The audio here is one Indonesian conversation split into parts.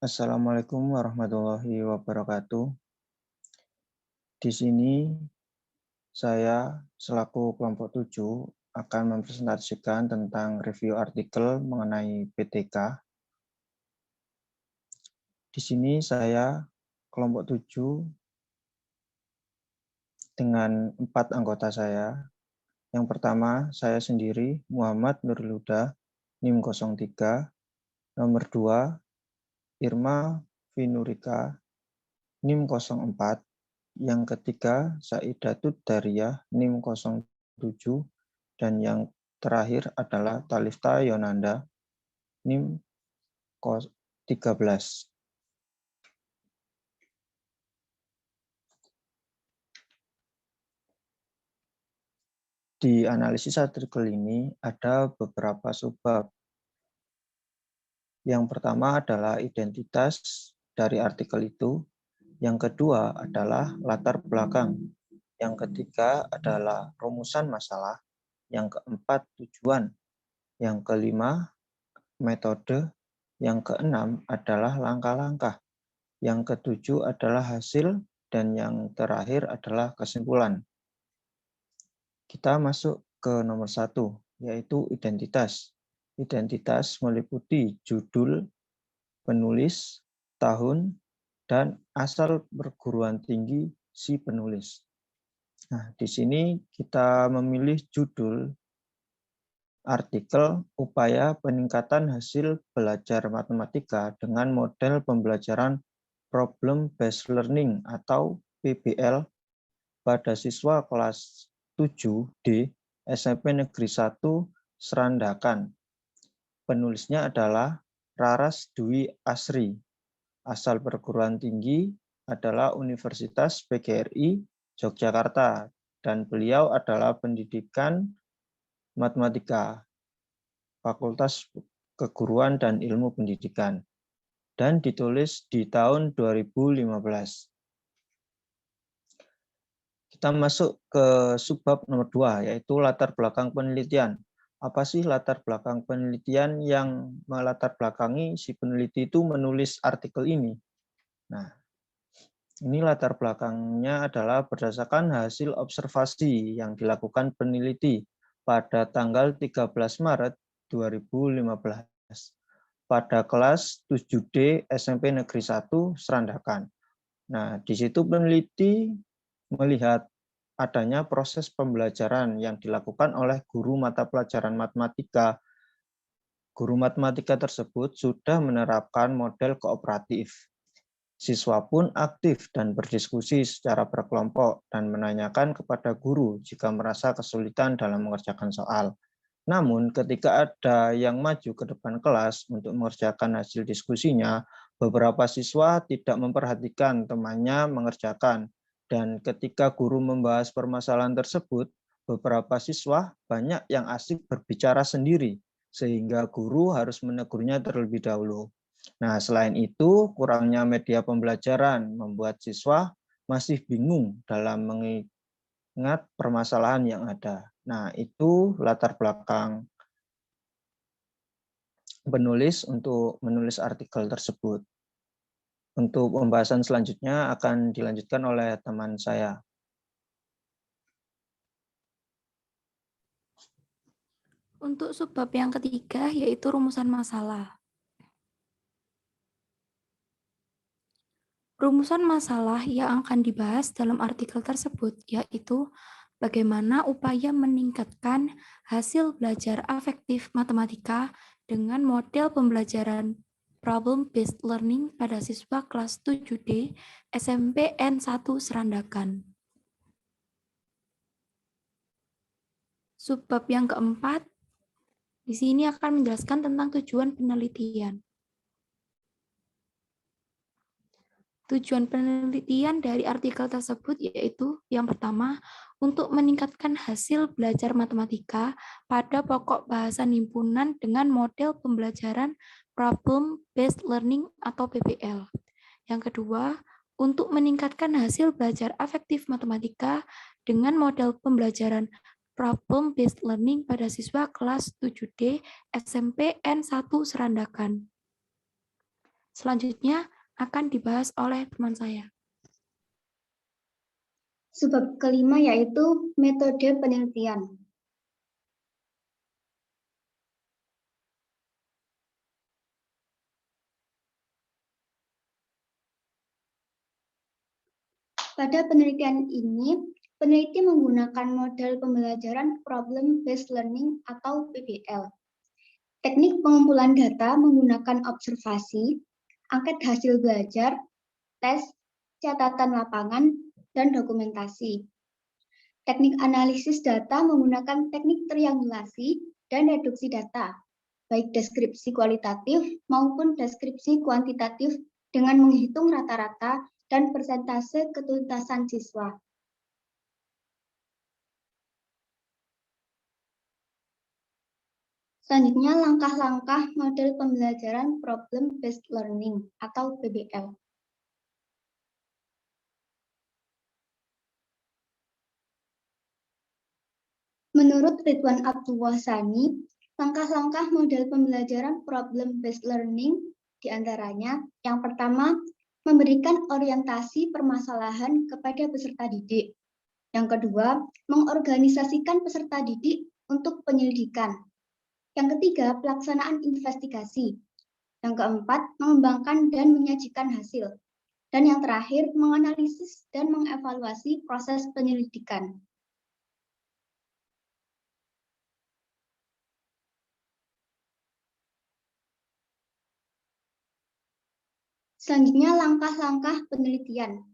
Assalamualaikum warahmatullahi wabarakatuh. Di sini saya selaku kelompok 7 akan mempresentasikan tentang review artikel mengenai PTK. Di sini saya kelompok 7 dengan 4 anggota saya. Yang pertama, saya sendiri Muhammad Nurul Huda, NIM 03. Nomor 2, Irma Vinurika, NIM 04. Yang ketiga, Saidatut Dariyah, NIM 07. Dan yang terakhir adalah Talifta Yonanda, NIM 13. Di analisis artikel ini ada beberapa subbab. Yang pertama adalah identitas dari artikel itu. Yang kedua adalah latar belakang. Yang ketiga adalah rumusan masalah. Yang keempat tujuan. Yang kelima metode. Yang keenam adalah langkah-langkah. Yang ketujuh adalah hasil. Dan yang terakhir adalah kesimpulan. Kita masuk ke nomor 1, yaitu identitas. Identitas meliputi judul, penulis, tahun, dan asal perguruan tinggi si penulis. Nah, di sini kita memilih judul artikel upaya peningkatan hasil belajar matematika dengan model pembelajaran Problem Based Learning atau PBL pada siswa kelas 7D SMP Negeri 1 Serandakan. Penulisnya adalah Raras Dwi Asri. Asal perguruan tinggi adalah Universitas PGRI Yogyakarta dan beliau adalah pendidikan matematika, Fakultas Keguruan dan Ilmu Pendidikan, dan ditulis di tahun 2015. Kita masuk ke subbab nomor 2, yaitu latar belakang penelitian. Apa sih latar belakang penelitian yang melatar belakangi si peneliti itu menulis artikel ini? Nah, ini latar belakangnya adalah berdasarkan hasil observasi yang dilakukan peneliti pada tanggal 13 Maret 2015 pada kelas 7D SMP Negeri 1 Serandakan. Nah, di situ peneliti melihat adanya proses pembelajaran yang dilakukan oleh guru mata pelajaran matematika. Guru matematika tersebut sudah menerapkan model kooperatif. Siswa pun aktif dan berdiskusi secara berkelompok dan menanyakan kepada guru jika merasa kesulitan dalam mengerjakan soal. Namun, ketika ada yang maju ke depan kelas untuk mengerjakan hasil diskusinya, beberapa siswa tidak memperhatikan temannya mengerjakan. Dan ketika guru membahas permasalahan tersebut, beberapa siswa banyak yang asik berbicara sendiri, sehingga guru harus menegurnya terlebih dahulu. Nah, selain itu, kurangnya media pembelajaran membuat siswa masih bingung dalam mengingat permasalahan yang ada. Nah, itu latar belakang penulis untuk menulis artikel tersebut. Untuk pembahasan selanjutnya akan dilanjutkan oleh teman saya. Untuk subbab yang ketiga, yaitu rumusan masalah. Rumusan masalah yang akan dibahas dalam artikel tersebut, yaitu bagaimana upaya meningkatkan hasil belajar afektif matematika dengan model pembelajaran problem-based learning pada siswa kelas 7D SMP N1 Serandakan. Subbab yang keempat, di sini akan menjelaskan tentang tujuan penelitian. Tujuan penelitian dari artikel tersebut yaitu yang pertama, untuk meningkatkan hasil belajar matematika pada pokok bahasan himpunan dengan model pembelajaran Problem-Based Learning atau PBL. Yang kedua, untuk meningkatkan hasil belajar afektif matematika dengan model pembelajaran Problem-Based Learning pada siswa kelas 7D SMP N1 Serandakan. Selanjutnya akan dibahas oleh teman saya. Subbab kelima yaitu metode penelitian. Pada penelitian ini, peneliti menggunakan model pembelajaran problem-based learning atau PBL. Teknik pengumpulan data menggunakan observasi, angket hasil belajar, tes, catatan lapangan, dan dokumentasi. Teknik analisis data menggunakan teknik triangulasi dan reduksi data, baik deskripsi kualitatif maupun deskripsi kuantitatif dengan menghitung rata-rata dan persentase ketuntasan siswa. Selanjutnya, langkah-langkah model pembelajaran problem-based learning atau PBL. Menurut Ridwan Abdullah Sani, langkah-langkah model pembelajaran problem-based learning diantaranya yang pertama, memberikan orientasi permasalahan kepada peserta didik. Yang kedua, mengorganisasikan peserta didik untuk penyelidikan. Yang ketiga, pelaksanaan investigasi. Yang keempat, mengembangkan dan menyajikan hasil. Dan yang terakhir, menganalisis dan mengevaluasi proses penyelidikan. Selanjutnya, langkah-langkah penelitian.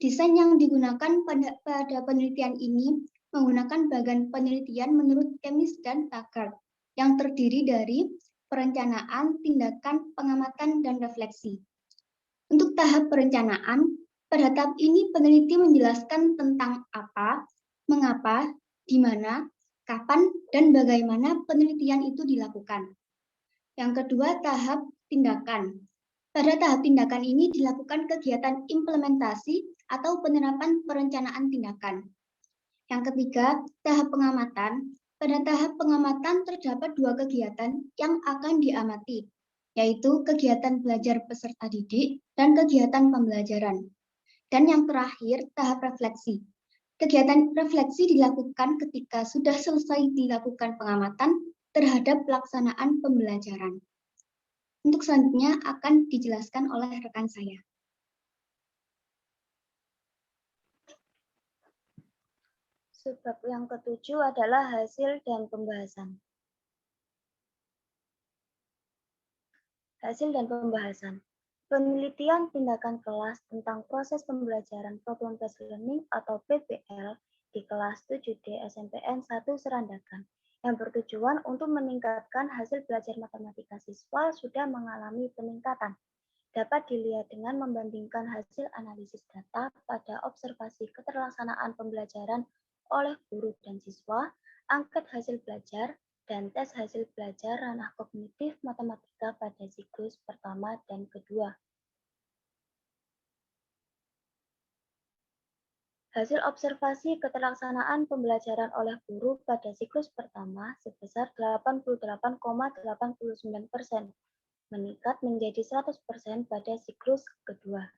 Desain yang digunakan pada penelitian ini menggunakan bagan penelitian menurut Kemis dan Taggart, yang terdiri dari perencanaan, tindakan, pengamatan, dan refleksi. Untuk tahap perencanaan, pada tahap ini peneliti menjelaskan tentang apa, mengapa, di mana, kapan, dan bagaimana penelitian itu dilakukan. Yang kedua, tahap tindakan. Pada tahap tindakan ini dilakukan kegiatan implementasi atau penerapan perencanaan tindakan. Yang ketiga, tahap pengamatan. Pada tahap pengamatan terdapat dua kegiatan yang akan diamati, yaitu kegiatan belajar peserta didik dan kegiatan pembelajaran. Dan yang terakhir, tahap refleksi. Kegiatan refleksi dilakukan ketika sudah selesai dilakukan pengamatan terhadap pelaksanaan pembelajaran. Untuk selanjutnya akan dijelaskan oleh rekan saya. Sebab yang ketujuh adalah hasil dan pembahasan. Hasil dan pembahasan. Penelitian tindakan kelas tentang proses pembelajaran problem-based learning atau PBL di kelas 7D SMPN 1 Serandakan yang bertujuan untuk meningkatkan hasil belajar matematika siswa sudah mengalami peningkatan. Dapat dilihat dengan membandingkan hasil analisis data pada observasi keterlaksanaan pembelajaran oleh guru dan siswa, angket hasil belajar, dan tes hasil belajar ranah kognitif matematika pada siklus pertama dan kedua. Hasil observasi keterlaksanaan pembelajaran oleh guru pada siklus pertama sebesar 88,89%, meningkat menjadi 100% pada siklus kedua.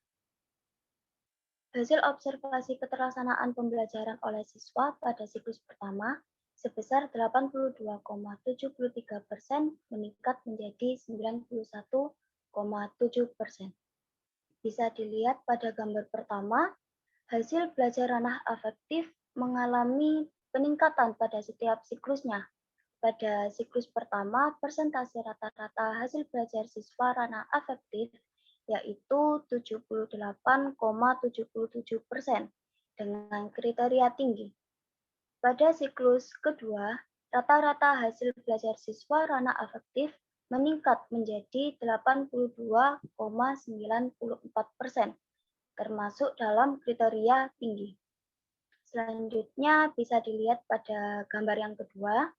Hasil observasi keterlaksanaan pembelajaran oleh siswa pada siklus pertama sebesar 82,73%, meningkat menjadi 91,7%. Bisa dilihat pada gambar pertama, hasil belajar ranah afektif mengalami peningkatan pada setiap siklusnya. Pada siklus pertama, persentase rata-rata hasil belajar siswa ranah afektif yaitu 78,77% dengan kriteria tinggi. Pada siklus kedua, rata-rata hasil belajar siswa ranah afektif meningkat menjadi 82,94%, termasuk dalam kriteria tinggi. Selanjutnya bisa dilihat pada gambar yang kedua.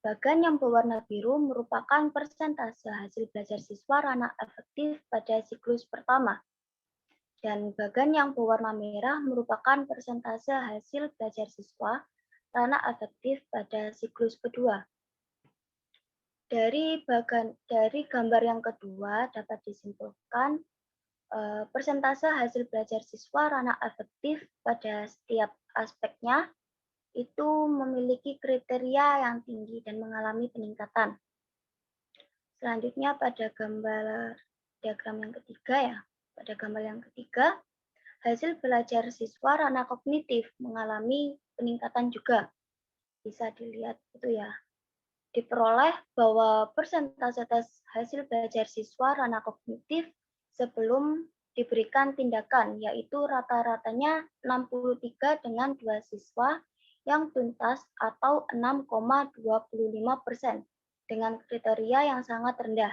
Bagan yang berwarna biru merupakan persentase hasil belajar siswa ranah afektif pada siklus pertama. Dan bagan yang berwarna merah merupakan persentase hasil belajar siswa ranah afektif pada siklus kedua. Dari gambar yang kedua dapat disimpulkan persentase hasil belajar siswa ranah afektif pada setiap aspeknya itu memiliki kriteria yang tinggi dan mengalami peningkatan. Selanjutnya pada gambar diagram yang ketiga ya, pada gambar yang ketiga, hasil belajar siswa ranah kognitif mengalami peningkatan juga. Bisa dilihat itu ya. Diperoleh bahwa persentase tes hasil belajar siswa ranah kognitif sebelum diberikan tindakan, yaitu rata-ratanya 63 dengan 2 siswa yang tuntas atau 6,25% dengan kriteria yang sangat rendah.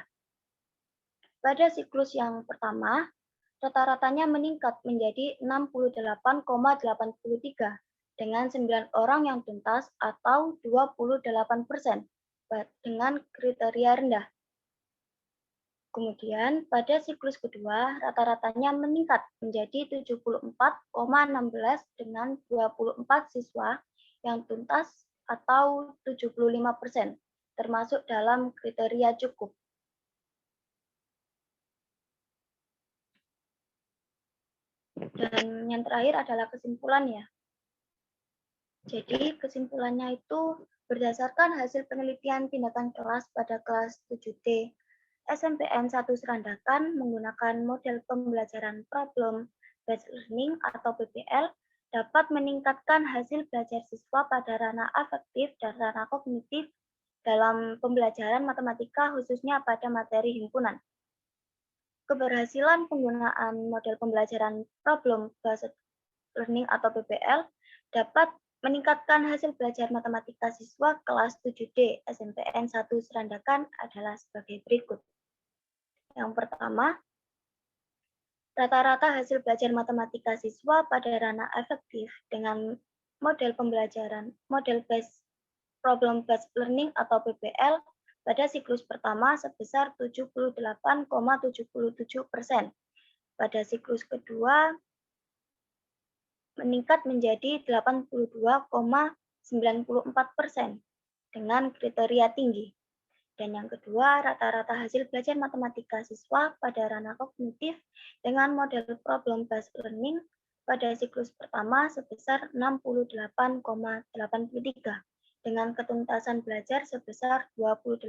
Pada siklus yang pertama, rata-ratanya meningkat menjadi 68,83 dengan 9 orang yang tuntas atau 28% dengan kriteria rendah. Kemudian pada siklus kedua, rata-ratanya meningkat menjadi 74,16 dengan 24 siswa yang tuntas atau 75%, termasuk dalam kriteria cukup. Dan yang terakhir adalah kesimpulan ya. Jadi kesimpulannya itu berdasarkan hasil penelitian tindakan kelas pada kelas 7D SMPN 1 Serandakan menggunakan model pembelajaran problem based learning atau PBL dapat meningkatkan hasil belajar siswa pada ranah afektif dan ranah kognitif dalam pembelajaran matematika khususnya pada materi himpunan. Keberhasilan penggunaan model pembelajaran problem based learning atau PBL dapat meningkatkan hasil belajar matematika siswa kelas 7D SMPN 1 Serandakan adalah sebagai berikut. Yang pertama, rata-rata hasil belajar matematika siswa pada ranah afektif dengan model pembelajaran model based problem based learning atau PBL pada siklus pertama sebesar 78,77%. Pada siklus kedua meningkat menjadi 82,94% dengan kriteria tinggi. Dan yang kedua, rata-rata hasil belajar matematika siswa pada ranah kognitif dengan model problem based learning pada siklus pertama sebesar 68,83 dengan ketuntasan belajar sebesar 28%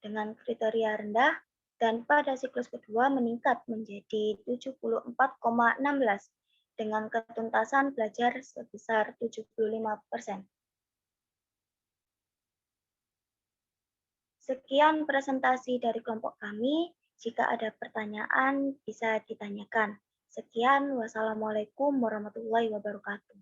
dengan kriteria rendah, dan pada siklus kedua meningkat menjadi 74,16 dengan ketuntasan belajar sebesar 75%. Sekian presentasi dari kelompok kami. Jika ada pertanyaan, bisa ditanyakan. Sekian, wassalamualaikum warahmatullahi wabarakatuh.